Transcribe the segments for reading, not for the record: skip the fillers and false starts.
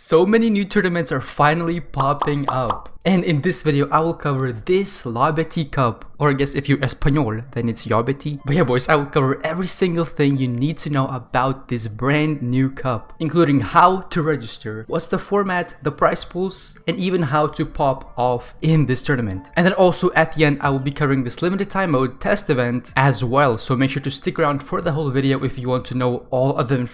So many new tournaments are finally popping up. And in this video, I will cover this LLOBETI Cup. Or I guess if you're Espanol, then it's LLOBETI. But yeah boys, I will cover every single thing you need to know about this brand new cup. Including how to register, what's the format, the prize pools, and even how to pop off in this tournament. And then also at the end, I will be covering this limited time mode test event as well. So make sure to stick around for the whole video if you want to know all of them.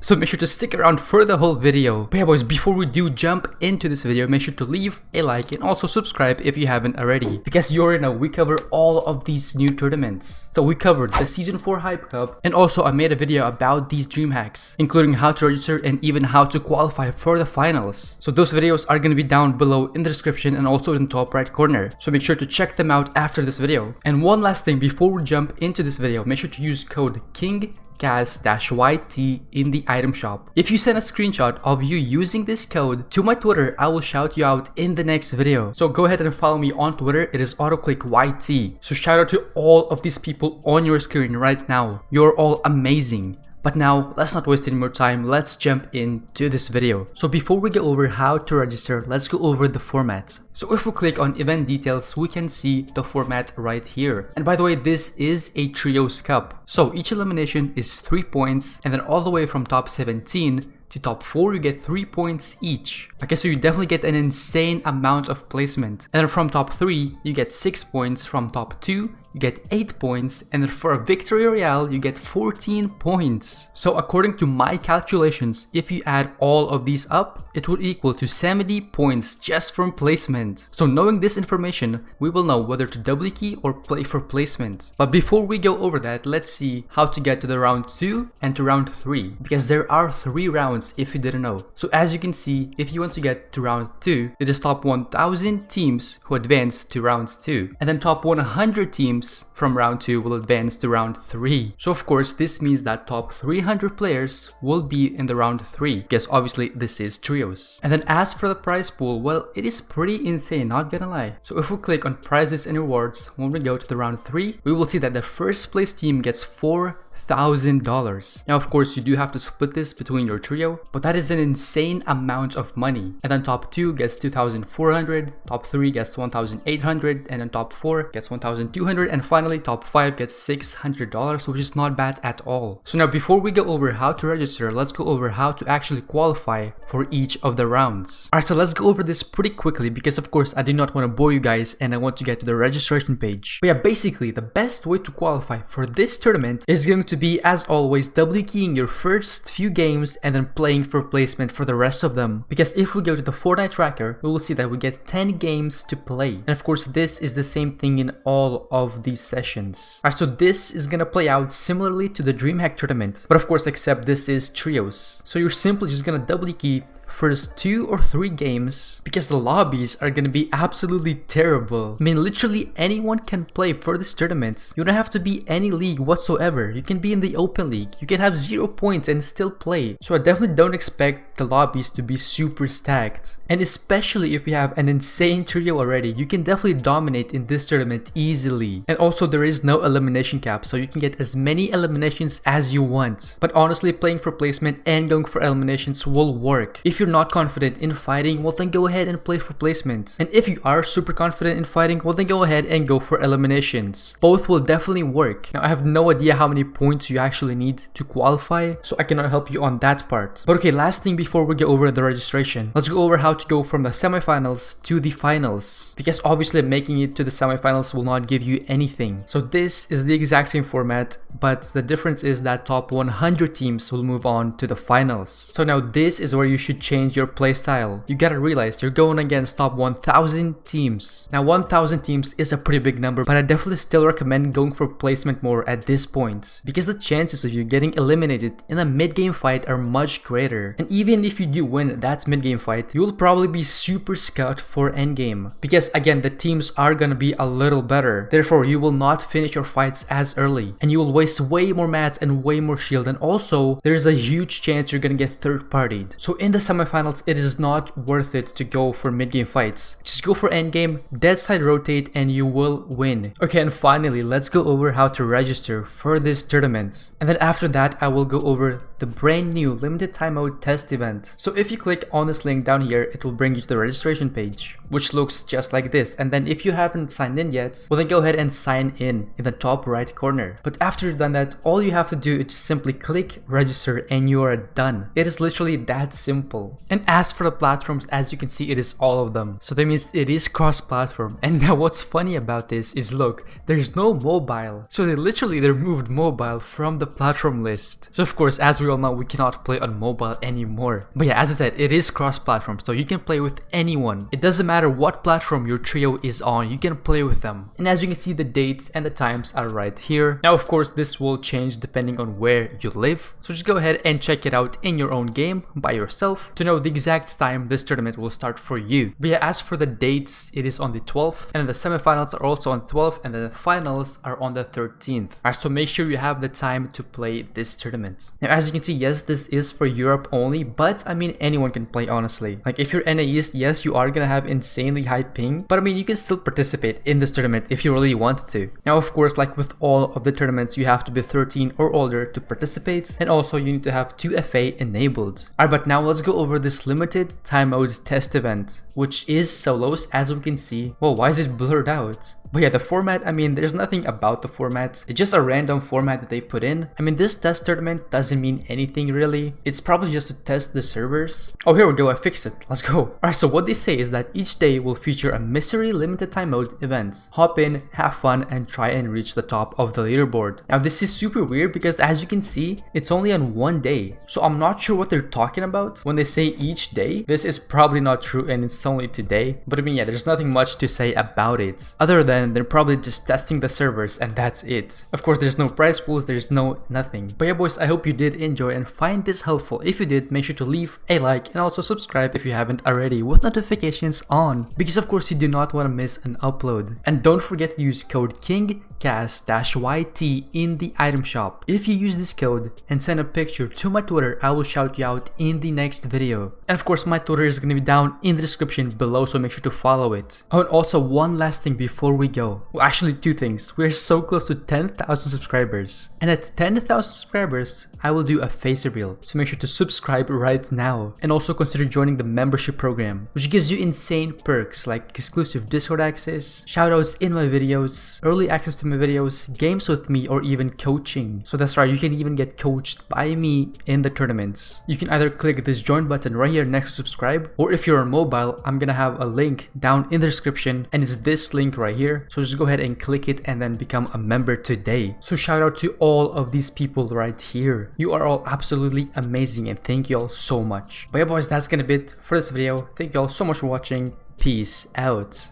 So make sure to stick around for the whole video. But yeah boys, before we do jump into this video, make sure to leave a like and also subscribe if you haven't already. Because you already know we cover all of these new tournaments. So we covered the Season 4 Hype Cup, and also I made a video about these dream hacks, including how to register and even how to qualify for the finals. So those videos are going to be down below in the description and also in the top right corner. So make sure to check them out after this video. And one last thing before we jump into this video, make sure to use code KINGCAS-YT in the item shop. If you send a screenshot of you using this code to my Twitter, I will shout you out in the next video. So go ahead and follow me on Twitter. It is AutoClickYT. So shout out to all of these people on your screen right now. You're all amazing. But now, let's not waste any more time, let's jump into this video. So before we go over how to register, let's go over the format. So if we click on event details, we can see the format right here. And by the way, this is a trios cup. So each elimination is 3 points, and then all the way from top 17 to top 4 you get 3 points each. Okay, so you definitely get an insane amount of placement. And then from top 3 you get 6 points, from top 2 you get 8 points, and then for a victory royale you get 14 points. So according to my calculations, if you add all of these up, it would equal to 70 points just from placement. So knowing this information, we will know whether to double key or play for placement. But before we go over that, let's see how to get to the round 2 and to round 3, because there are 3 rounds if you didn't know. So as you can see, if you want to get to round 2, it is top 1000 teams who advance to rounds 2, and then top 100 teams from round 2 will advance to round 3. So of course this means that top 300 players will be in the round 3, because obviously this is trios. And then as for the prize pool, well, it is pretty insane, not gonna lie. So if we click on prizes and rewards, when we go to the round 3, we will see that the first place team gets $4,000. Now of course you do have to split this between your trio, but that is an insane amount of money. And then top 2 gets 2,400, top 3 gets 1,800, and then top 4 gets 1,200, and finally top 5 gets $600, which is not bad at all. So now before we go over how to register, let's go over how to actually qualify for each of the rounds. Alright, so let's go over this pretty quickly because of course I do not want to bore you guys and I want to get to the registration page. But yeah, basically the best way to qualify for this tournament is going to be, as always, double keying your first few games and then playing for placement for the rest of them. Because if we go to the Fortnite tracker, we will see that we get 10 games to play. And of course this is the same thing in all of these sessions. Alright, so this is gonna play out similarly to the DreamHack tournament, but of course except this is trios. So you're simply just gonna double key first 2 or 3 games because the lobbies are gonna be absolutely terrible. I mean, literally anyone can play for this tournament. You don't have to be any league whatsoever. You can be in the open league. You can have 0 points and still play. So I definitely don't expect the lobbies to be super stacked. And especially if you have an insane trio already, you can definitely dominate in this tournament easily. And also there is no elimination cap, so you can get as many eliminations as you want. But honestly, playing for placement and going for eliminations will work. If you're not confident in fighting, well then go ahead and play for placement. And if you are super confident in fighting, well then go ahead and go for eliminations. Both will definitely work. Now I have no idea how many points you actually need to qualify, so I cannot help you on that part. But okay, last thing before we go over the registration, let's go over how to go from the semifinals to the finals. Because obviously making it to the semifinals will not give you anything. So this is the exact same format, but the difference is that top 100 teams will move on to the finals. So now this is where you should change your playstyle. You gotta realize you're going against top 1000 teams. Now 1000 teams is a pretty big number, but I definitely still recommend going for placement more at this point, because the chances of you getting eliminated in a mid-game fight are much greater. And even if you do win that mid-game fight, you will probably be super scout for endgame, because again the teams are gonna be a little better. Therefore you will not finish your fights as early, and you will waste way more mats and way more shield, and also there's a huge chance you're gonna get third partied. So in the semifinals, it is not worth it to go for mid-game fights. Just go for endgame, dead side rotate, and you will win. Okay, and finally, let's go over how to register for this tournament. And then after that, I will go over the brand new limited time mode test event. So if you click on this link down here, it will bring you to the registration page, which looks just like this. And then if you haven't signed in yet, well then go ahead and sign in the top right corner. But after you've done that, all you have to do is simply click register and you are done. It is literally that simple. And as for the platforms, as you can see, it is all of them. So that means it is cross-platform. And now what's funny about this is, look, there's no mobile. So they removed mobile from the platform list. So of course, as we all know, we cannot play on mobile anymore. But yeah, as I said, it is cross-platform, so you can play with anyone. It doesn't matter what platform your trio is on, you can play with them. And as you can see, the dates and the times are right here. Now of course, this will change depending on where you live. So just go ahead and check it out in your own game by yourself to know the exact time this tournament will start for you. But yeah, as for the dates, it is on the 12th, and the semifinals are also on the 12th, and then the finals are on the 13th. Alright, so make sure you have the time to play this tournament. Now as you can see, yes, this is for Europe only, but I mean anyone can play, honestly. Like if you're NAEast, yes, you are gonna have insanely high ping, but I mean you can still participate in this tournament if you really want to. Now of course, like with all of the tournaments, you have to be 13 or older to participate, and also you need to have 2FA enabled. Alright, but now let's go over this limited time mode test event, which is solos, as we can see. Whoa, why is it blurred out? But yeah, the format, I mean, there's nothing about the format. It's just a random format that they put in. I mean, this test tournament doesn't mean anything really. It's probably just to test the servers. Oh, here we go, I fixed it. Let's go. Alright, so what they say is that each day will feature a mystery limited time mode events. Hop in, have fun, and try and reach the top of the leaderboard. Now, this is super weird because as you can see, it's only on one day. So I'm not sure what they're talking about when they say each day. This is probably not true and it's only today. But I mean, yeah, there's nothing much to say about it other than they're probably just testing the servers and that's it. Of course, there's no prize pools, there's no nothing. But yeah boys, I hope you did enjoy and find this helpful. If you did, make sure to leave a like and also subscribe if you haven't already with notifications on, because of course you do not want to miss an upload. And don't forget to use code KINGCAST-YT in the item shop. If you use this code and send a picture to my Twitter, I will shout you out in the next video. And of course, my Twitter is going to be down in the description below, so make sure to follow it. Oh, and also one last thing before we go. Well, actually two things. We're so close to 10,000 subscribers. And at 10,000 subscribers, I will do a face reveal. So make sure to subscribe right now. And also consider joining the membership program, which gives you insane perks like exclusive Discord access, shoutouts in my videos, early access to my videos, games with me, or even coaching. So that's right, you can even get coached by me in the tournaments. You can either click this join button right here next to subscribe, or if you're on mobile, I'm gonna have a link down in the description, and it's this link right here. So just go ahead and click it and then become a member today. So shout out to all of these people right here. You are all absolutely amazing and thank you all so much. But yeah boys, that's gonna be it for this video. Thank you all so much for watching. Peace out.